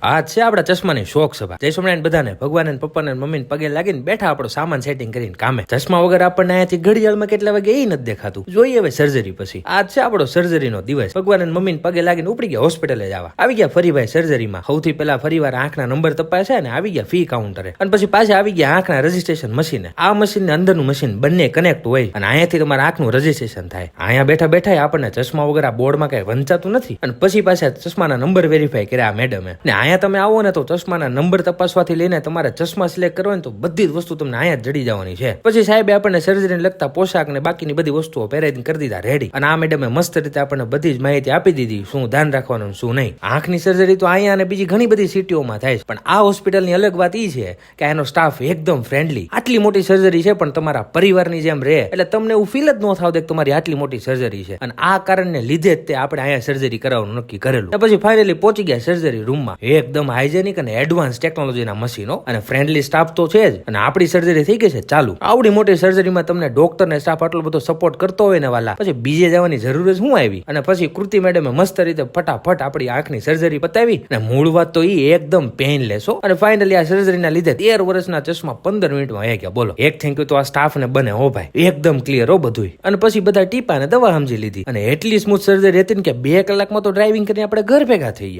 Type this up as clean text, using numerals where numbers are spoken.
આ છે આપડા ચશ્માની શોખ સભા. જય સ્વામિનારાયણ બધાને, ભગવાન પપ્પાને મમ્મીને પગે લાગીને બેઠા આપણો સામાન સેટિંગ કરીને કામે. ચશ્મા વગર આપણને અહીંયાથી ઘડિયાળમાં કેટલા વાગે એ નથી દેખાતું. જોઈએ હવે સર્જરી પછી. આ છે આપણો સર્જરીનો દિવસ. ભગવાન મમ્મીને પગે લાગીને ઉપડી ગયા હોસ્પિટલે જવા. આવી ગયા ફરીભાઈ સર્જરીમાં. સૌથી પહેલા ફરીવાર આંખના નંબર તપાસ્યા ને આવી ગયા ફી કાઉન્ટરે. અને પછી પાછા આવી ગયા આંખના રજીસ્ટ્રેશન મશીને. આ મશીન ને અંદરનું મશીન બંને કનેક્ટ હોય અને અહીંયાથી તમારા આંખનું રજીસ્ટ્રેશન થાય. અહીંયા બેઠા બેઠા આપણને ચશ્મા વગર આ બોર્ડમાં કઈ વંચાતું નથી. અને પછી પાછા ચશ્માના નંબર વેરીફાઈ કર્યા મેડમે. ને અહીંયા તમે આવો ને તો ચશ્માના નંબર તપાસવાથી લઈને તમારે ચશ્મા સિલેક્ટ કરવા ને તો બધી જ વસ્તુ તમને અહીંયા જ જડી જવાની છે. પછી સાહેબે આપણને સર્જરીને લગતા પોશાક ને બાકીની બધી વસ્તુઓ પહેરાવીને કરી દીધા રેડી. અને આ મેડમે મસ્ત રીતે આપણને બધી જ માહિતી આપી દીધી, શું ધ્યાન રાખવાનું શું નહીં. આંખની સર્જરી તો અહીંયા અને બીજી ઘણી બધી સિટીઓમાં થાય છે, પણ આ હોસ્પિટલની અલગ વાત એ છે કે એનો સ્ટાફ એકદમ ફ્રેન્ડલી. આટલી મોટી સર્જરી છે પણ તમારા પરિવારની જેમ રહે, એટલે તમને એવું ફીલ જ ન થાવ કે તમારી આટલી મોટી સર્જરી છે. અને આ કારણને લીધે જ તે આપણે અહીંયા સર્જરી કરવાનું નક્કી કરેલું. પછી ફાઇનલી પહોંચી ગયા સર્જરી રૂમમાં. એકદમ હાઇજેનિક અને એડવાન્સ ટેકનોલોજીના મશીનો અને ફ્રેન્ડલી સ્ટાફ તો છે જ. અને આપણી સર્જરી થઈ ગઈ છે ચાલુ. આવડી મોટી સર્જરીમાં તમને ડોક્ટર ને સ્ટાફ આટલો બધો સપોર્ટ કરતો હોય ને વાલા, પછી બીજે જવાની જરૂર જ શું આવી. અને પછી કૃતિ મેડમે મસ્ત રીતે ફટાફટ આપણી આંખની સર્જરી પતાવી. અને મૂળ વાત તો એ એકદમ પેઇનલેસ હો. અને ફાઇનલી આ સર્જરીના લીધે 13 વર્ષના ચશ્મા 15 મિનિટમાં આવી ગયા. બોલો, એક થેન્ક યુ તો આ સ્ટાફ ને બને હો ભાઈ, એકદમ ક્લિયર હો બધું. અને પછી બધા ટીપા ને દવા સમજી લીધી. અને એટલી સ્મૂથ સર્જરી હતી ને કે 2 કલાકમાં તો ડ્રાઇવિંગ કરીને આપણે ઘર ભેગા થઈ ગયા.